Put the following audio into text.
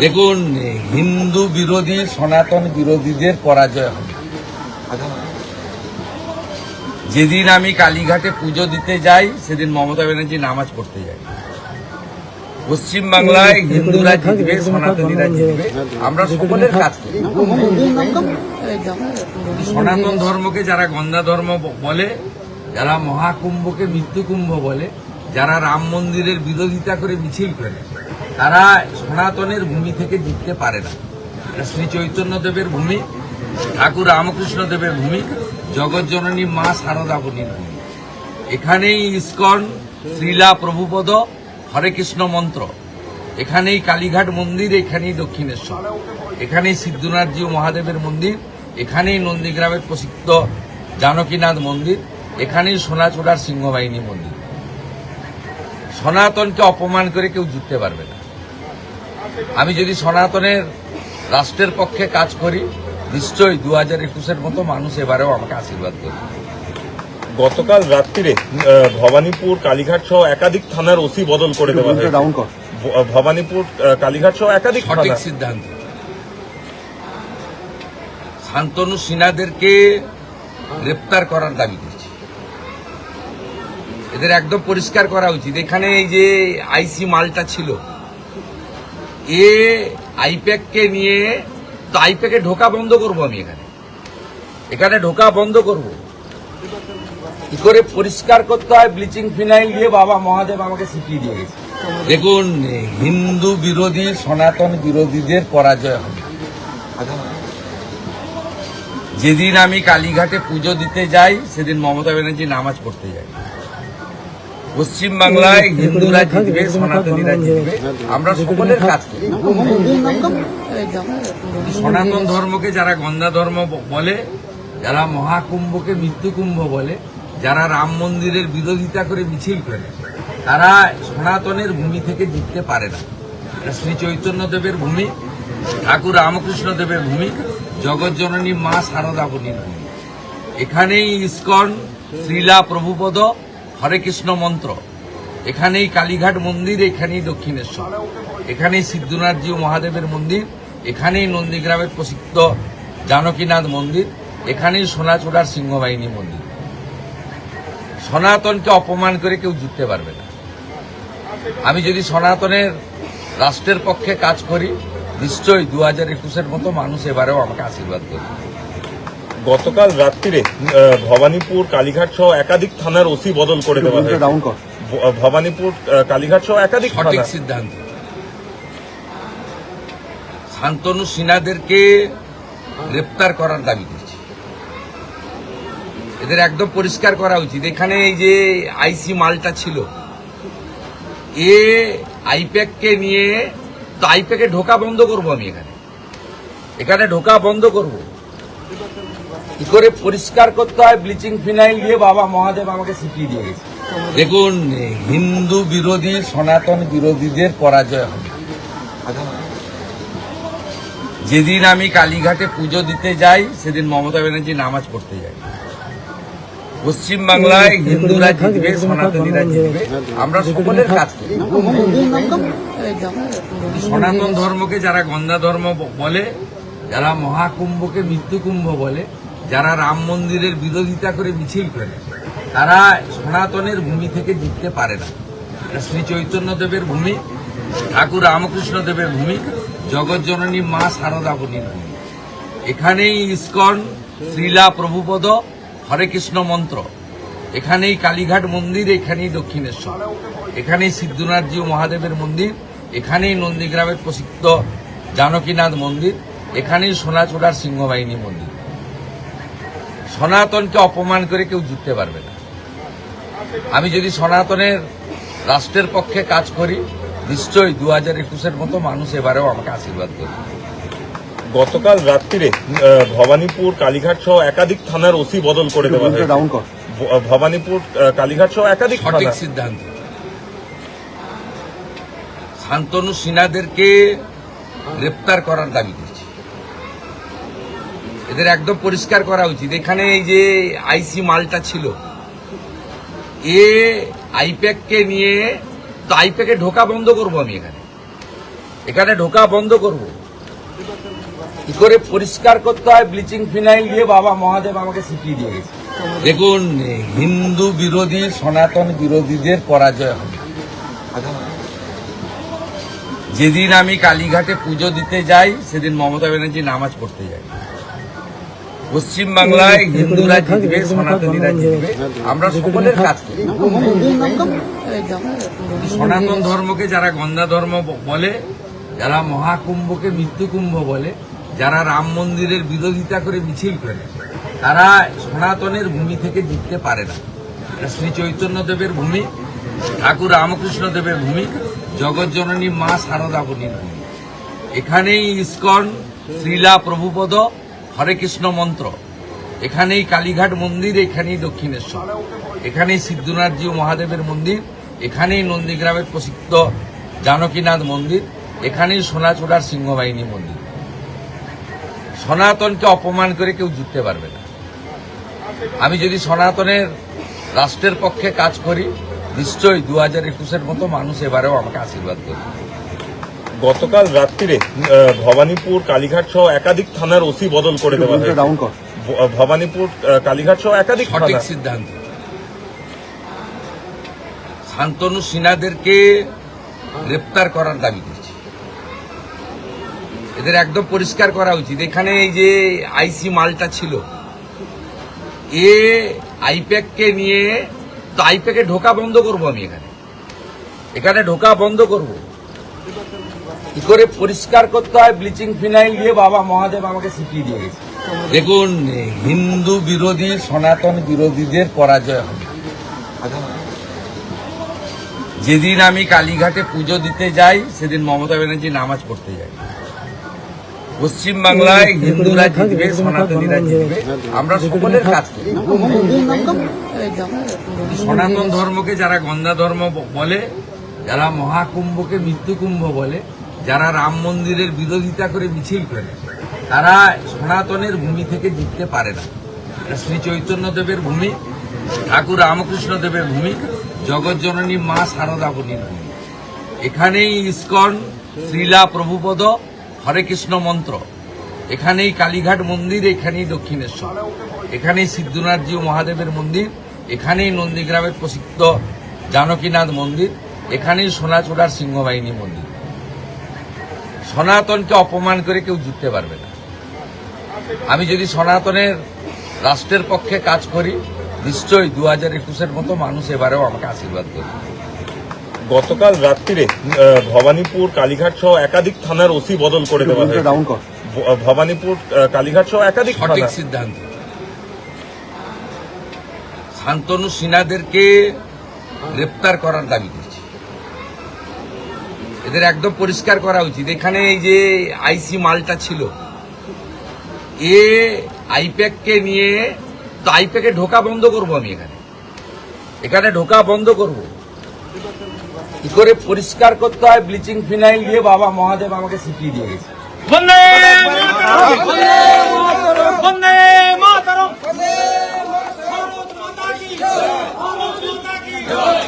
দেখুন, হিন্দু বিরোধী সনাতন বিরোধীদের পরাজয় হবে। যেদিন আমি কালীঘাটে পুজো দিতে যাই সেদিন মমতা ব্যানার্জি নামাজ পড়তে যায়। পশ্চিমবাংলায় হিন্দুরা জিতবে, সনাতনীরা জিতবে, আমরা সকলের কাজ করি। সনাতন ধর্মকে যারা গন্ধা ধর্ম বলে, যারা মহাকুম্ভকে মৃত্যুকুম্ভ বলে, যারা রাম মন্দিরের বিরোধিতা করে মিছিল করে, তারা সনাতনের ভূমি থেকে জিততে পারে না। শ্রী চৈতন্য দেবের ভূমি, ঠাকুর রামকৃষ্ণ দেবের ভূমি, জগৎজননী মা শারদা বনির ভূমি। এখানেই ইস্কন, শ্রীলা প্রভুপদ, হরে কৃষ্ণ মন্ত্র, এখানেই কালীঘাট মন্দির, এখানেই দক্ষিণেশ্বর, এখানেই সিদ্ধনাথজি মহাদেবের মন্দির, এখানেই নন্দীগ্রামের প্রসিদ্ধ জানকীনাথ মন্দির, এখানেই সোনাচূড়ার সিংহবাহিনী মন্দির। সনাতনকে অপমান করে কেউ জিততে পারবে না। আমি যদি সনাতনের রাষ্ট্রের পক্ষে কাজ করি, নিশ্চয়ই 2021-এর মতো মানুষ এবারেও আমাকে আশীর্বাদ করবে। গতকাল রাত্রিরে ভবানীপুর কালীঘাট সহ একাধিক থানার ওসি বদল করে দেওয়া হয়েছে। ভবানীপুর কালীঘাট সহ একাধিক সঠিক সিদ্ধান্ত। শান্তনু সিনহাদেরকে গ্রেপ্তার করার দাবি করছি। এদের একদম পরিষ্কার করা উচিত। এখানে এই যে আইসি মালটা ছিল, এ আইপ্যাককে নিয়ে, তো আইপ্যাকে ঢোকা বন্ধ করবো। আমি এখানে ঢোকা বন্ধ করব। কি করে পরিষ্কার করতে হয়? ব্লিচিং ফিনাইল দিয়ে বাবা মহাদেব আমাকে শিখিয়ে দিয়ে গেছে। দেখুন, হিন্দু বিরোধী সনাতন বিরোধীদের পরাজয় হবে। যেদিন আমি কালীঘাটে পুজো দিতে যাই সেদিন মমতা ব্যানার্জি নামাজ পড়তে যায়। পশ্চিমবাংলায় হিন্দুরা জিতবে, সনাতনীরা জিতবে, আমরা সকলের কাজ করি। সনাতন ধর্মকে যারা গন্ধা ধর্ম বলে, যারা মহাকুম্ভকে মৃত্যুকুম্ভ বলে, যারা রাম মন্দিরের বিরোধিতা করে মিছিল করে, তারা সনাতনের ভূমি থেকে জিততে পারে না। শ্রী চৈতন্য দেবের ভূমি, ঠাকুর রামকৃষ্ণ দেবের ভূমি, জগৎজননী মা শারদা বনির ভূমি। এখানেই ইস্কন, শ্রীলা প্রভুপদ, হরে কৃষ্ণ মন্ত্র, এখানেই কালীঘাট মন্দির, এখানেই দক্ষিণেশ্বর, এখানেই সিদ্ধনাথজি মহাদেবের মন্দির, এখানেই নন্দীগ্রামের প্রসিদ্ধ জানকীনাথ মন্দির, এখানেই সোনাচূড়ার সিংহবাহিনী মন্দির। সনাতনকে অপমান করে কেউ জিততে পারবে না। আমি যদি সনাতনের রাষ্ট্রের পক্ষে কাজ করি, নিশ্চয়ই 2021-এর মতো মানুষ এবারেও আমাকে আশীর্বাদ করবে। গতকাল রাত্রিরে ভবানীপুর কালীঘাট সহ একাধিক থানার ওসি বদল করে দেওয়া হয়েছে। ভবানীপুর কালীঘাট সহ একাধিক সঠিক সিদ্ধান্ত। শান্তনু সিনহাদেরকে গ্রেপ্তার করার দাবি করছি। এদের একদম পরিষ্কার করা উচিত। এখানে এই যে আইসি মালটা ছিল, এ আইপ্যাককে নিয়ে, তো আইপ্যাকে ঢোকা বন্ধ করবো। আমি এখানে ঢোকা বন্ধ করব। কি করে পরিষ্কার করতে হয়? ব্লিচিং ফিনাইল দিয়ে বাবা মহাদেব আমাকে শিখিয়ে দিয়ে গেছে। দেখুন, হিন্দু বিরোধী সনাতন বিরোধীদের পরাজয় হবে। যেদিন আমি কালীঘাটে পুজো দিতে যাই সেদিন মমতা ব্যানার্জি নামাজ পড়তে যায়। পশ্চিমবাংলায় হিন্দুরা জিতবে, সনাতনীরা জিতবে, আমরা সকলের কাজ করি। সনাতন ধর্মকে যারা গন্ধা ধর্ম বলে, যারা মহাকুম্ভকে মৃত্যুকুম্ভ বলে, যারা রাম মন্দিরের বিরোধিতা করে মিছিল করে, তারা সনাতনের ভূমি থেকে জিততে পারে না। শ্রী চৈতন্য দেবের ভূমি, ঠাকুর রামকৃষ্ণ দেবের ভূমি, জগৎজননী মা শারদা বনির ভূমি। এখানেই ইস্কন, শ্রীলা প্রভুপদ, হরে কৃষ্ণ মন্ত্র, এখানেই কালীঘাট মন্দির, এখানেই দক্ষিণেশ্বর, এখানেই সিদ্ধনাথজি মহাদেবের মন্দির, এখানেই নন্দীগ্রামের প্রসিদ্ধ জানকীনাথ মন্দির, এখানেই সোনাচূড়ার সিংহবাহিনী মন্দির। সনাতনকে অপমান করে কেউ জিততে পারবে না। আমি যদি সনাতনের রাষ্ট্রের পক্ষে কাজ করি, নিশ্চয়ই 2021-এর মতো মানুষ এবারেও আমাকে আশীর্বাদ করবে। গতকাল রাত্রিরে ভবানীপুর কালীঘাট সহ একাধিক থানার ওসি বদল করে দেওয়া হয়েছে। ভবানীপুর কালীঘাট সহ একাধিক সঠিক সিদ্ধান্ত। শান্তনু সিনহাদেরকে গ্রেপ্তার করার দাবি করছি। এদের একদম পরিষ্কার করা উচিত। এখানে এই যে আইসি মালটা ছিল, এ আইপ্যাককে নিয়ে, তো আইপ্যাকে ঢোকা বন্ধ করবো। আমি এখানে ঢোকা বন্ধ করব। কি করে পরিষ্কার করতে হয় ব্লিচিং ফিনাইল দিয়ে বাবা মহাদেব আমাকে শিখিয়ে দিয়ে গেছে। দেখুন, হিন্দু বিরোধী সনাতন বিরোধীদের পরাজয় হবে। যেদিন আমি কালীঘাটে পুজো দিতে যাই সেদিন মমতা ব্যানার্জি নামাজ পড়তে যায়। পশ্চিমবাংলায় হিন্দুরা জিতবে, সনাতনীরা জিতবে, আমরা সকলের কাজ করি। সনাতন ধর্মকে যারা গন্ধা ধর্ম বলে, যারা মহাকুম্ভকে মৃত্যু কুম্ভ বলে, যারা রাম মন্দিরের বিরোধিতা করে মিছিল করে, তারা সনাতনের ভূমি থেকে জিততে পারে না। এটা শ্রী চৈতন্য দেবের ভূমি, ঠাকুর রামকৃষ্ণ দেবের ভূমি, জগৎজননী মা শারদা বলির ভূমি। এখানেই ইস্কন, শ্রীলা প্রভুপদ, হরে কৃষ্ণ মন্ত্র, এখানেই কালীঘাট মন্দির, এখানেই দক্ষিণেশ্বর, এখানেই সিদ্ধনাথজি মহাদেবের মন্দির, এখানেই নন্দীগ্রামের প্রসিদ্ধ জানকীনাথ মন্দির, এখানেই সোনাচূড়ার সিংহবাহিনী মন্দির। সনাতনকে অপমান করে কেউ জিততে পারবে না। আমি যদি সনাতনের রাষ্ট্রের পক্ষে কাজ করি, নিশ্চয়ই 2021-এর মতো মানুষ এবারেও আমাকে আশীর্বাদ করবে। গতকাল রাত্রিরে ভবানীপুর কালীঘাট সহ একাধিক থানার ওসি বদল করে দেওয়া হয়েছে। ভবানীপুর কালীঘাট সহ একাধিক সঠিক থানা। সিদ্ধান্ত। শান্তনু সিনহাদেরকে গ্রেপ্তার করার দাবি করছি। এদের একদম পরিষ্কার করা উচিত। এখানে এই যে আইসি মালটা ছিল, এ আইপ্যাককে নিয়ে, তো আইপ্যাকে ঢোকা বন্ধ করব। আমি এখানে ঢোকা বন্ধ করব। কি করে পরিষ্কার করতে হয় ব্লিচিং ফিনাইল দিয়ে বাবা মহাদেব আমাকে শিখিয়ে দিয়ে গেছে। দেখুন, হিন্দু বিরোধী সনাতন বিরোধীদের পরাজয় হবে। যেদিন আমি কালীঘাটে পুজো দিতে যাই সেদিন মমতা ব্যানার্জি নামাজ পড়তে যায়। পশ্চিমবাংলায় হিন্দুরা জিতবে, সনাতনীরা জিতবে, আমরা সকলের কাজ করি। সনাতন ধর্মকে যারা গন্ধা ধর্ম বলে, যারা মহাকুম্ভকে মৃত্যু কুম্ভ বলে, যারা রাম মন্দিরের বিরোধিতা করে মিছিল করে, তারা সনাতনের ভূমি থেকে জিততে পারে না। এটা শ্রী চৈতন্য দেবের ভূমি, ঠাকুর রামকৃষ্ণ দেবের ভূমি, জগৎজননী মা শারদা বলির ভূমি। এখানেই ইস্কন, শ্রীলা প্রভুপদ, হরে কৃষ্ণ মন্ত্র, এখানেই কালীঘাট মন্দির, এখানেই দক্ষিণেশ্বর, এখানেই সিদ্ধনাথজি মহাদেবের মন্দির, এখানেই নন্দীগ্রামের প্রসিদ্ধ জানকীনাথ মন্দির, এখানেই সোনাচূড়ার সিংহবাহিনী মন্দির। সনাতনকে অপমান করে কেউ জিততে পারবে না। আমি যদি সনাতনের রাষ্ট্রের পক্ষে কাজ করি, নিশ্চয়ই 2021-এর মতো মানুষ এবারেও আমাকে আশীর্বাদ করবে। গতকাল রাত্রিরে ভবানীপুর কালীঘাট সহ একাধিক থানার ওসি বদল করে দেওয়া হয়েছে। ভবানীপুর কালীঘাট সহ একাধিক সঠিক থানা। সিদ্ধান্ত। শান্তনু সিনহাদেরকে গ্রেপ্তার করার দাবি করছি। এদের একদম পরিষ্কার করা উচিত। এখানে এই যে আইসি মালটা ছিল, এ আইপ্যাককে নিয়ে, তো আইপ্যাকে ঢোকা বন্ধ করব। আমি এখানে ঢোকা বন্ধ করব। কি করে পরিষ্কার করতে হয় ব্লিচিং ফিনাইল দিয়ে বাবা মহাদেব আমাকে শিখিয়ে দিয়ে গেছে। বন্দে মাতরম, বন্দে মাতরম, ভারত মাতা কি জয়, ভারত মাতা কি জয়।